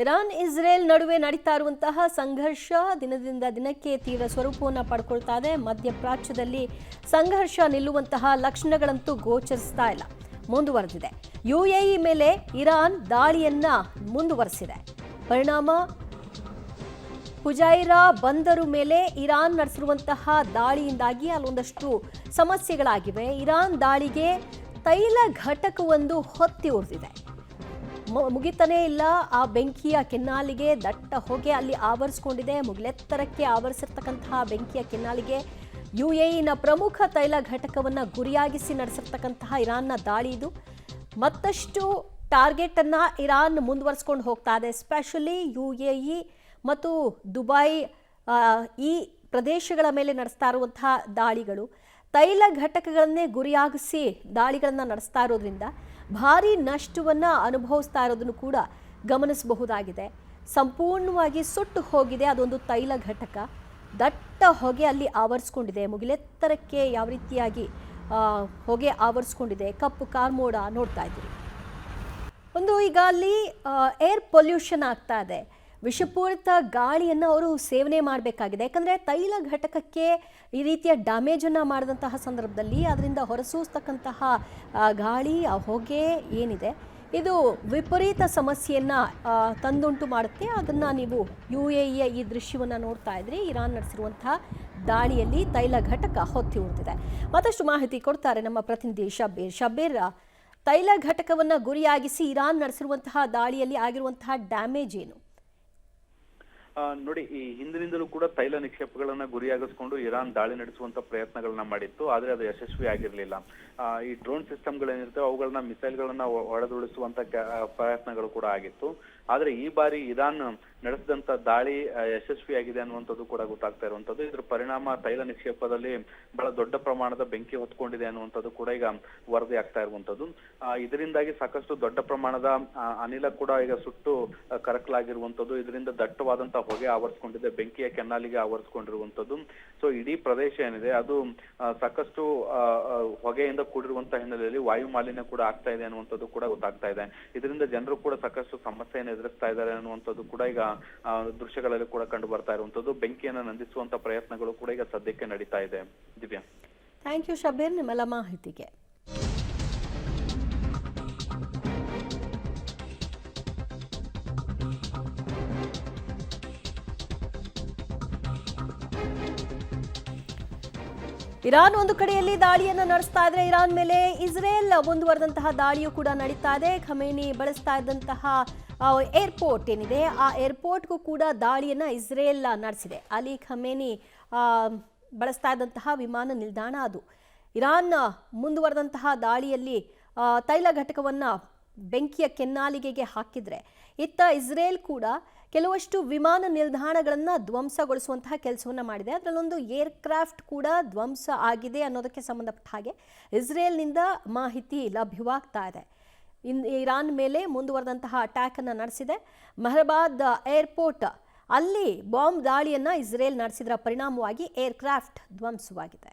Iran Israel ನಡುವೆ ನಡೀತಾ ಇರುವಂತಹ ಸಂಘರ್ಷ ದಿನದಿಂದ ದಿನಕ್ಕೆ ತೀವ್ರ ಸ್ವರೂಪವನ್ನು ಪಡ್ಕೊಳ್ತಾ ಇದೆ. ಮಧ್ಯಪ್ರಾಚ್ಯದಲ್ಲಿ ಸಂಘರ್ಷ ನಿಲ್ಲುವಂತಹ ಲಕ್ಷಣಗಳಂತೂ ಗೋಚರಿಸ್ತಾ ಇಲ್ಲ, ಮುಂದುವರೆದಿದೆ. ಯುಎಇ ಮೇಲೆ ಇರಾನ್ ದಾಳಿಯನ್ನ ಮುಂದುವರೆಸಿದೆ. ಪರಿಣಾಮ ಹುಜೈರಾ ಬಂದರು ಮೇಲೆ ಇರಾನ್ ನಡೆಸಿರುವಂತಹ ದಾಳಿಯಿಂದಾಗಿ ಅಲ್ಲೊಂದಷ್ಟು ಸಮಸ್ಯೆಗಳಾಗಿವೆ. ಇರಾನ್ ದಾಳಿಗೆ ತೈಲ ಘಟಕವೊಂದು ಹೊತ್ತಿ ಉರಿದಿದೆ. ಮುಗಿತಾನೇ ಇಲ್ಲ. ಆ ಬೆಂಕಿಯ ಕೆನ್ನಾಲಿಗೆ ದಟ್ಟ ಹೊಗೆ ಅಲ್ಲಿ ಆವರಿಸಿಕೊಂಡಿದೆ. ಮುಗಿಲೆತ್ತರಕ್ಕೆ ಆವರಿಸಿರ್ತಕ್ಕಂತಹ ಬೆಂಕಿಯ ಕೆನ್ನಾಲಿಗೆ ಯುಎಇನ ಪ್ರಮುಖ ತೈಲ ಘಟಕವನ್ನು ಗುರಿಯಾಗಿಸಿ ನಡೆಸಿರ್ತಕ್ಕಂತಹ ಇರಾನ್ನ ದಾಳಿ ಇದು. ಮತ್ತಷ್ಟು ಟಾರ್ಗೆಟ್ ಅನ್ನ ಇರಾನ್ ಮುಂದುವರಿಸಿಕೊಂಡು ಹೋಗ್ತಾ ಇದೆ. ಎಸ್ಪೆಷಲಿ ಯುಎಇ ಮತ್ತು ದುಬೈ ಈ ಪ್ರದೇಶಗಳ ಮೇಲೆ ನಡೆಸ್ತಾ ಇರುವಂತಹ ದಾಳಿಗಳು ತೈಲ ಘಟಕಗಳನ್ನೇ ಗುರಿಯಾಗಿಸಿ ದಾಳಿಗಳನ್ನು ನಡೆಸ್ತಾ ಇರೋದ್ರಿಂದ ಭಾರಿ ನಷ್ಟವನ್ನು ಅನುಭವಿಸ್ತಾ ಇರೋದನ್ನು ಕೂಡ ಗಮನಿಸಬಹುದಾಗಿದೆ. ಸಂಪೂರ್ಣವಾಗಿ ಸುಟ್ಟು ಹೋಗಿದೆ ಅದೊಂದು ತೈಲ ಘಟಕ. ದಟ್ಟ ಹೊಗೆ ಅಲ್ಲಿ ಆವರಿಸ್ಕೊಂಡಿದೆ. ಮುಗಿಲೆತ್ತರಕ್ಕೆ ಯಾವ ರೀತಿಯಾಗಿ ಹೊಗೆ ಆವರಿಸ್ಕೊಂಡಿದೆ, ಕಪ್ಪು ಕಾರ್ಮೋಡ ನೋಡ್ತಾ ಇದ್ದೀರಿ. ಒಂದು ಈಗ ಅಲ್ಲಿ ಏರ್ ಪೊಲ್ಯೂಷನ್ ಆಗ್ತಾ ಇದೆ. ವಿಷಪೂರಿತ ಗಾಳಿಯನ್ನು ಅವರು ಸೇವನೆ ಮಾಡಬೇಕಾಗಿದೆ. ಯಾಕಂದರೆ ತೈಲ ಘಟಕಕ್ಕೆ ಈ ರೀತಿಯ ಡ್ಯಾಮೇಜನ್ನು ಮಾಡಿದಂತಹ ಸಂದರ್ಭದಲ್ಲಿ ಅದರಿಂದ ಹೊರಸೂಸ್ತಕ್ಕಂತಹ ಗಾಳಿ, ಆ ಹೊಗೆ ಏನಿದೆ ಇದು ವಿಪರೀತ ಸಮಸ್ಯೆಯನ್ನು ತಂದುಂಟು ಮಾಡುತ್ತೆ. ಅದನ್ನು ನೀವು ಯುಎಇಯ ಈ ದೃಶ್ಯವನ್ನು ನೋಡ್ತಾ ಇದ್ರಿ. ಇರಾನ್ ನಡೆಸಿರುವಂತಹ ದಾಳಿಯಲ್ಲಿ ತೈಲ ಘಟಕ ಹೊತ್ತಿ ಉಳಿದಿದೆ. ಮತ್ತಷ್ಟು ಮಾಹಿತಿ ಕೊಡ್ತಾರೆ ನಮ್ಮ ಪ್ರತಿನಿಧಿ ಶಬ್ಬೀರ್. ಶಬ್ಬೀರ್, ತೈಲ ಘಟಕವನ್ನು ಗುರಿಯಾಗಿಸಿ ಇರಾನ್ ನಡೆಸಿರುವಂತಹ ದಾಳಿಯಲ್ಲಿ ಆಗಿರುವಂತಹ ಡ್ಯಾಮೇಜ್ ಏನು? ನೋಡಿ, ಈ ಹಿಂದಿನಿಂದಲೂ ಕೂಡ ತೈಲ ನಿಕ್ಷೇಪಗಳನ್ನ ಗುರಿಯಾಗಿಸ್ಕೊಂಡು ಇರಾನ್ ದಾಳಿ ನಡೆಸುವಂತ ಪ್ರಯತ್ನಗಳನ್ನ ಮಾಡಿತ್ತು. ಆದ್ರೆ ಅದು ಯಶಸ್ವಿ ಆಗಿರ್ಲಿಲ್ಲ. ಈ ಡ್ರೋನ್ ಸಿಸ್ಟಮ್ಗಳೇನಿರ್ತವೆ ಅವುಗಳನ್ನ ಮಿಸೈಲ್ಗಳನ್ನ ಹೊಡೆದುರುಳಿಸುವಂತ ಪ್ರಯತ್ನಗಳು ಕೂಡ ಆಗಿತ್ತು. ಆದ್ರೆ ಈ ಬಾರಿ ಇರಾನ್ ನಡೆಸಿದಂತ ದಾಳಿ ಯಶಸ್ವಿಯಾಗಿದೆ ಅನ್ನುವಂಥದ್ದು ಕೂಡ ಗೊತ್ತಾಗ್ತಾ ಇರುವಂತದ್ದು. ಇದ್ರ ಪರಿಣಾಮ ತೈಲ ನಿಕ್ಷೇಪದಲ್ಲಿ ಬಹಳ ದೊಡ್ಡ ಪ್ರಮಾಣದ ಬೆಂಕಿ ಹೊತ್ಕೊಂಡಿದೆ ಅನ್ನುವಂಥದ್ದು ಕೂಡ ಈಗ ವರದಿ ಆಗ್ತಾ ಇರುವಂತದ್ದು. ಇದರಿಂದಾಗಿ ಸಾಕಷ್ಟು ದೊಡ್ಡ ಪ್ರಮಾಣದ ಅನಿಲ ಕೂಡ ಈಗ ಸುಟ್ಟು ಕರಕಲಾಗಿರುವಂತದ್ದು. ಇದರಿಂದ ದಟ್ಟವಾದಂತಹ ಹೊಗೆ ಆವರಿಸ್ಕೊಂಡಿದೆ, ಬೆಂಕಿಯ ಕೆನ್ನಾಲಿಗೆ ಆವರಿಸ್ಕೊಂಡಿರುವಂತದ್ದು. ಸೊ ಇಡೀ ಪ್ರದೇಶ ಏನಿದೆ ಅದು ಸಾಕಷ್ಟು ಹೊಗೆಯಿಂದ ಕೂಡಿರುವಂತಹ ಹಿನ್ನೆಲೆಯಲ್ಲಿ ವಾಯು ಮಾಲಿನ್ಯ ಕೂಡ ಆಗ್ತಾ ಇದೆ ಅನ್ನುವಂಥದ್ದು ಕೂಡ ಗೊತ್ತಾಗ್ತಾ ಇದೆ. ಇದರಿಂದ ಜನರು ಕೂಡ ಸಾಕಷ್ಟು ಸಮಸ್ಯೆಯನ್ನು ಎದುರಿಸ್ತಾ ಇದ್ದಾರೆ ಅನ್ನುವಂಥದ್ದು ಕೂಡ ಈಗ ದೃಶ್ಯಗಳಲ್ಲಿ ಕೂಡ ಕಂಡು ಬರ್ತಾ ಇರುವಂತದ್ದು. ಬೆಂಕಿಯನ್ನು ನಂದಿಸುವಂತ ಪ್ರಯತ್ನಗಳು ಕೂಡ ಈಗ ಸದ್ಯಕ್ಕೆ ನಡೀತಾ ಇದೆ. ದಿವ್ಯಾ, ಥ್ಯಾಂಕ್ ಯು ಶಬೀರ್ ನಿಮ್ಮೆಲ್ಲ ಮಾಹಿತಿಗೆ. ಇರಾನ್ ಒಂದು ಕಡೆಯಲ್ಲಿ ದಾಳಿಯನ್ನು ನಡೆಸ್ತಾ ಇದ್ರೆ, ಇರಾನ್ ಮೇಲೆ ಇಸ್ರೇಲ್ ಮುಂದುವರೆದಂತಹ ದಾಳಿಯೂ ಕೂಡ ನಡೀತಾ ಇದೆ. ಖಮೇನಿ ಬಳಸ್ತಾ ಇದ್ದಂತಹ ಏರ್ಪೋರ್ಟ್ ಏನಿದೆ ಆ ಏರ್ಪೋರ್ಟ್ಗೂ ಕೂಡ ದಾಳಿಯನ್ನು ಇಸ್ರೇಲ್ ನಡೆಸಿದೆ. ಅಲಿ ಖಮೇನಿ ಬಳಸ್ತಾ ಇದ್ದಂತಹ ವಿಮಾನ ನಿಲ್ದಾಣ ಅದು. ಇರಾನ್ ಮುಂದುವರೆದಂತಹ ದಾಳಿಯಲ್ಲಿ ತೈಲ ಘಟಕವನ್ನು ಬೆಂಕಿಯ ಕೆನ್ನಾಲಿಗೆಗೆ ಹಾಕಿದ್ರೆ, ಇತ್ತ ಇಸ್ರೇಲ್ ಕೂಡ ಕೆಲವಷ್ಟು ವಿಮಾನ ನಿಲ್ದಾಣಗಳನ್ನು ಧ್ವಂಸಗೊಳಿಸುವಂತಹ ಕೆಲಸವನ್ನು ಮಾಡಿದೆ. ಅದರಲ್ಲೊಂದು ಏರ್ಕ್ರಾಫ್ಟ್ ಕೂಡ ಧ್ವಂಸ ಆಗಿದೆ ಅನ್ನೋದಕ್ಕೆ ಸಂಬಂಧಪಟ್ಟ ಹಾಗೆ ಇಸ್ರೇಲ್ನಿಂದ ಮಾಹಿತಿ ಲಭ್ಯವಾಗ್ತಾ ಇದೆ. ಇರಾನ್ ಮೇಲೆ ಮುಂದುವರೆದಂತಹ ಅಟ್ಯಾಕ್ ಅನ್ನು ನಡೆಸಿದೆ. ಮೆಹರ್ಬಾದ್ ಏರ್ಪೋರ್ಟ್ ಅಲ್ಲಿ ಬಾಂಬ್ ದಾಳಿಯನ್ನು ಇಸ್ರೇಲ್ ನಡೆಸಿದರ ಪರಿಣಾಮವಾಗಿ ಏರ್ಕ್ರಾಫ್ಟ್ ಧ್ವಂಸವಾಗಿದೆ.